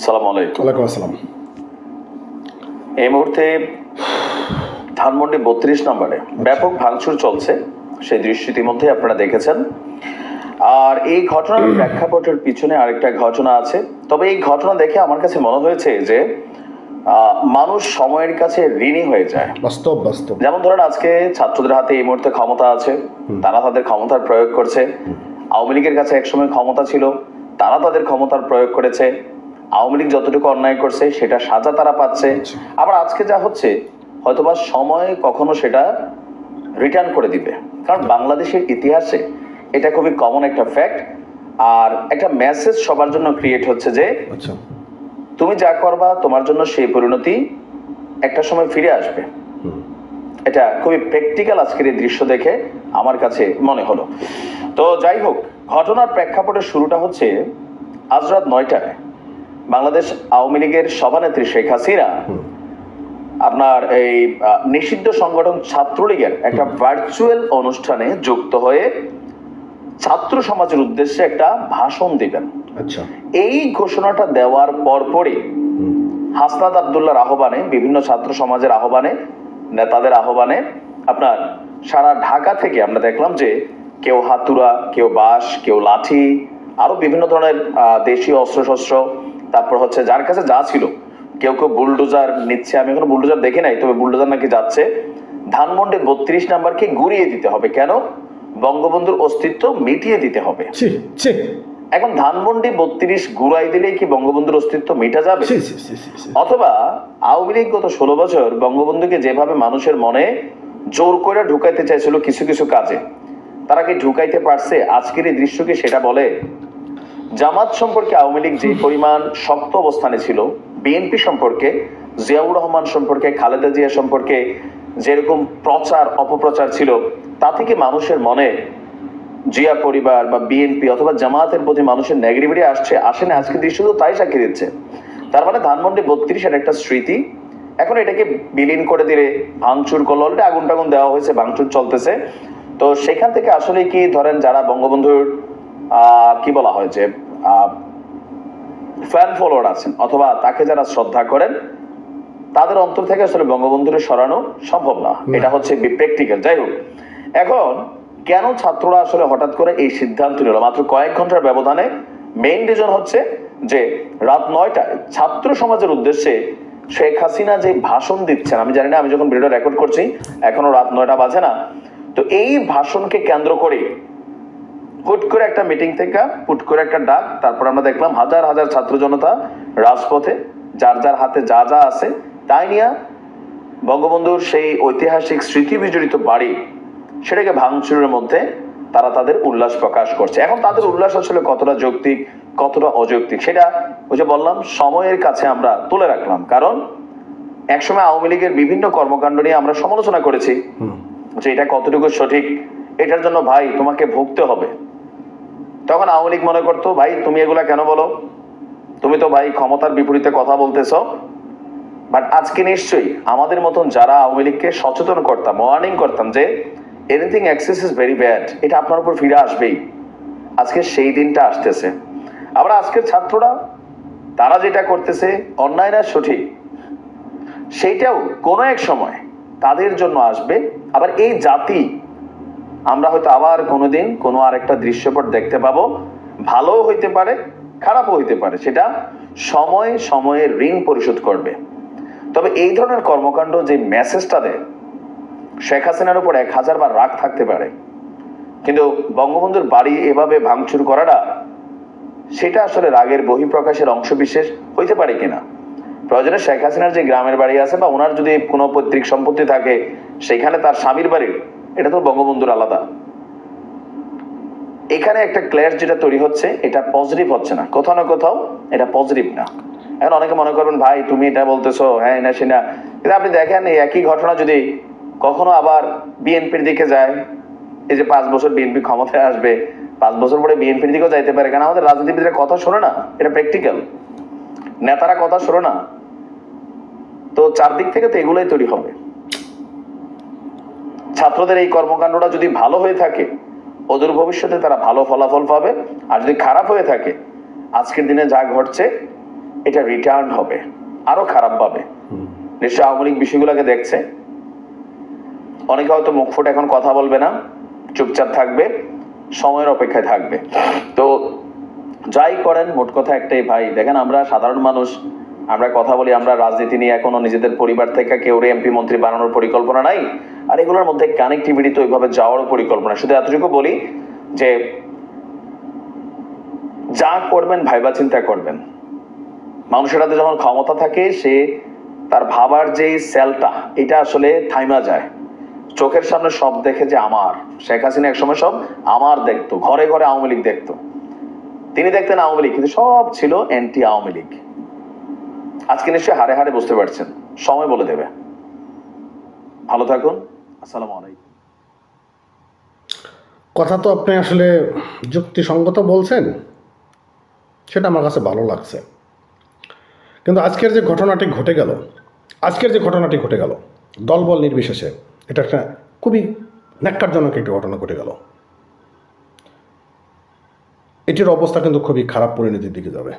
সালাম আলাইকুম। ওয়ালাইকুম আসসালাম। এই মুহূর্তে ধানমন্ডি 32 নম্বরে ব্যাপক ভাঙচুর চলছে, সেই দৃশ্য ইতিমধ্যে আপনারা দেখেছেন। আর এই ঘটনার প্রেক্ষাপটের পিছনে আরেকটা ঘটনা আছে। তবে এই ঘটনা দেখে আমার কাছে মনে হয়েছে যে মানুষ সময়ের কাছে ঋণী হয়ে যায়। বাস্তব বাস্তব। যেমন ধরেন, আজকে ছাত্রদের হাতে এই মুহূর্তে ক্ষমতা আছে, তারা তাদের ক্ষমতার প্রয়োগ করছে। আওয়ামী লীগের কাছে একসময় ক্ষমতা ছিল, তারা তাদের ক্ষমতার প্রয়োগ করেছে। আওয়ামী লীগ যতটুকু অন্যায় করছে সেটা সাজা তারা পাচ্ছে। আবার আজকে যা হচ্ছে, হয়তোবা সময় কখনো সেটা রিটার্ন করে দিবে। কারণ বাংলাদেশের ইতিহাসে এটা খুবই কমন একটা ফ্যাক্ট। আর একটা মেসেজ সবার জন্য ক্রিয়েট হচ্ছে যে তুমি যা করবা তোমার জন্য সেই পরিণতি একটা সময় ফিরে আসবে। এটা খুবই প্র্যাকটিক্যাল আজকের এই দৃশ্য দেখে আমার কাছে মনে হলো। তো যাই হোক, ঘটনার প্রেক্ষাপটের শুরুটা হচ্ছে আজ রাত 9টায় বাংলাদেশ আওয়ামী লীগের সভানেত্রী শেখ হাসিনা আপনার এই নিষিদ্ধ সংগঠন ছাত্রলীগের একটা ভার্চুয়াল অনুষ্ঠানে যুক্ত হয়ে ছাত্র সমাজের উদ্দেশ্যে একটা ভাষণ দিবেন। আচ্ছা, এই ঘোষণাটা দেওয়ার পরপরই হাসনাত আব্দুল্লাহর আহ্বানে, বিভিন্ন ছাত্র সমাজের আহ্বানে, নেতাদের আহ্বানে আপনার সারা ঢাকা থেকে আমরা দেখলাম যে কেউ হাতুড়া, কেউ বাঁশ, কেউ লাঠি, আরো বিভিন্ন ধরনের দেশীয় অস্ত্রশস্ত্র, তারপর হচ্ছে যার কাছে যা ছিল, কেউ কেউ বুলডোজার নিচ্ছে। আমি এখনো বুলডোজার দেখি নাই, তবে বুলডোজার নাকি যাচ্ছে। ধানমন্ডি 32 নাম্বারকে গুড়িয়ে দিতে হবে। কেন? বঙ্গবন্ধুর অস্তিত্ব মিটিয়ে দিতে হবে। এখন ধানমন্ডি 32 গুড়াই দিলেই কি বঙ্গবন্ধুর অস্তিত্ব মিটা যাবে? অথবা আওয়ামী লীগ গত 16 বছর বঙ্গবন্ধুকে যেভাবে মানুষের মনে জোর করে ঢুকাইতে চাইছিল কিছু কিছু কাজে, তারা কি ঢুকাইতে পারছে? আজকের এই দৃশ্য কি সেটা বলে? জামাত সম্পর্কে আওয়ামী লীগ যে পরিমাণ শক্ত অবস্থানে ছিল, বিএনপি সম্পর্কে, জিয়াউর রহমান সম্পর্কে, খালেদা জিয়া সম্পর্কে যেরকম প্রচার অপপ্রচার ছিল, তা থেকে মানুষের মনে জিয়া পরিবার বা বিএনপি অথবা জামাতের প্রতি মানুষের নেগেটিভিটি আসে না। আজকে দৃশ্য তো তাই সাক্ষী দিচ্ছে। তার মানে ধানমন্ডি 32 এর একটা স্মৃতি এখন এটাকে বিলীন করে দিলে, ভাঙচুর করলো, অলরেডি আগুন টাগুন দেওয়া হয়েছে, ভাঙচুর চলতেছে। তো সেখান থেকে আসলে কি ধরেন, যারা বঙ্গবন্ধুর কি বলা হয় যে ফ্যান ফলোয়ার আছেন অথবা তাকে যারা শ্রদ্ধা করেন, তাদের অন্তর থেকে আসলে বঙ্গবন্ধুরে সরানো সম্ভব না। এটা হচ্ছে প্র্যাকটিক্যাল। যাই হোক, এখন কেন ছাত্ররা আসলে হঠাৎ করে এই সিদ্ধান্ত নিল মাত্র কয়েক ঘন্টার ব্যবধানে? মেইন রিজন হচ্ছে যে রাত 9টায় ছাত্র সমাজের উদ্দেশ্যে শেখ হাসিনা যে ভাষণ দিচ্ছেন, আমি জানি না, আমি যখন ভিডিও রেকর্ড করছি এখনো রাত 9টা বাজে না, তো এই ভাষণকে কেন্দ্র করে হুট করে একটা মিটিং থেকে হুট করে একটা ডাক, তারপর আমরা দেখলাম হাজার হাজার ছাত্র জনতা রাজপথে, যার যার হাতে যা যা আছে তাই নিয়ে বঙ্গবন্ধুর সেই ঐতিহাসিক স্মৃতি বিজড়িত বাড়ি, সেটাকে ভাঙচুরের মধ্যে তারা তাদের উল্লাস প্রকাশ করছে। এখন তাদের উল্লাস আসলে কতটা যৌক্তিক, কতটা অযৌক্তিক, সেটা ওই যে বললাম সময়ের কাছে আমরা তুলে রাখলাম। কারণ একসময় আওয়ামী লীগের বিভিন্ন কর্মকাণ্ড নিয়ে আমরা সমালোচনা করেছি যে এটা কতটুকু সঠিক, এটার জন্য ভাই তোমাকে ভুগতে হবে। তখন আওয়ামী লীগ মনে করতো, ভাই তুমি এগুলা কেন বলো, তুমি তো ভাই ক্ষমতার বিপরীতে কথা বলতেছ। বাট আজকে নিশ্চয়ই আমাদের মতন যারা আওয়ামী লীগকে সচেতন করতাম, ওয়ার্নিং করতাম যে anything excess is very bad, এটা আপনার উপর ফিরে আসবেই, আজকে সেই দিনটা আসতেছে। আবার আজকের ছাত্ররা তারা যেটা করতেছে অন্যায় না সঠিক, সেইটাও কোনো এক সময় তাদের জন্য আসবে। আবার এই জাতি আমরা হয়তো আবার কোনোদিন কোনো আরেকটা দৃশ্যপট দেখতে পাবো, ভালোও হইতে পারে, খারাপও হইতে পারে, সেটা সময় সময়ের ঋণ পরিশোধ করবে। তবে এই ধরনের কর্মকাণ্ড যে মেসেজটা দেয়, শেখ হাসিনার উপর 1000 বার রাগ থাকতে পারে, কিন্তু বঙ্গবন্ধুর বাড়ি এভাবে ভাঙচুর করাটা, সেটা আসলে রাগের বহিঃপ্রকাশের অংশ বিশেষ হইতে পারে কিনা? প্রয়োজনে শেখ হাসিনার যে গ্রামের বাড়ি আছে বা ওনার যদি কোনো পৈতৃক সম্পত্তি থাকে, সেখানে তার স্বামীর বাড়ির, এটা তো বঙ্গবন্ধুর আলাদা। এখানে একটা ক্ল্যাশ যেটা তৈরি হচ্ছে, এটা পজিটিভ হচ্ছে না, কোথাও না কোথাও এটা পজিটিভ না। এখন অনেকে মনে করবেন, ভাই তুমি এটা বলতেছো, হ্যাঁ না সেনা, কিন্তু আপনি দেখেন এই একই ঘটনা যদি কখনো আবার বিএনপির দিকে যায়, এই যে 5 বছর বিএনপি ক্ষমতায় আসবে, 5 বছর পরে বিএনপির দিকেও যাইতে পারে। কারণ আমাদের রাজনীতিবিদরা কথা শোনে না, এটা প্র্যাকটিক্যাল, নেতারা কথা শোনে না। তো চারদিক থেকে তো এগুলোই তৈরি হবে। ছাত্রদের এই কর্মকাণ্ডটা যদি ভালো হয়ে থাকে, অদূর ভবিষ্যতে তারা ভালো ফলাফল পাবে। আর যদি খারাপ হয়ে থাকে, আজকের দিনে যা ঘটছে এটা রিটার্ন হবে আরো খারাপ ভাবে। নিশ্চয় আওয়ামী লীগ বিষয়গুলোকে দেখছে, অনেকে হয়তো মুখ ফুটে এখন কথা বলবে না, চুপচাপ থাকবে, সময়ের অপেক্ষায় থাকবে। তো যাই করেন, মোট কথা একটাই ভাই, দেখেন আমরা সাধারণ মানুষ, আমরা কথা বলি, আমরা রাজনীতি নিয়ে এখনো নিজেদের পরিবার থেকে কেউ এমপি মন্ত্রী বানানোর পরিকল্পনা নাই, আর এগুলোর মধ্যে কানেক্টিভিটি তো ওইভাবে যাওয়ারও পরিকল্পনা। শুধু এতটুকু বলি যে যা করবেন ভাইবা চিন্তা করবেন। মানুষের হাতে যখন ক্ষমতা থাকে, সে তার ভাবার যে সেলটা, এটা আসলে থাইমা যায়। চোখের সামনে সব দেখে যে আমার, শেখ হাসিনা একসময় সব আমার দেখতো, ঘরে ঘরে আওয়ামী লীগ দেখতো, তিনি দেখতেন আওয়ামী লীগ, কিন্তু সব ছিল অ্যান্টি আওয়ামী লীগ। আজকে নিশ্চয়ই হারে হারে বুঝতে পারছেন, সময় বলে দেবে। ভালো থাকুন, আসসালামু আলাইকুম। কথা তো আপনি আসলে যুক্তিসঙ্গত বলছেন, সেটা আমার কাছে ভালো লাগছে। কিন্তু আজকের যে ঘটনাটি ঘটে গেল দলবল নির্বিশেষে, এটা একটা খুবই ন্যাক্কারজনক একটি ঘটনা ঘটে গেল। এটির অবস্থা কিন্তু খুবই খারাপ পরিণতির দিকে যাবে।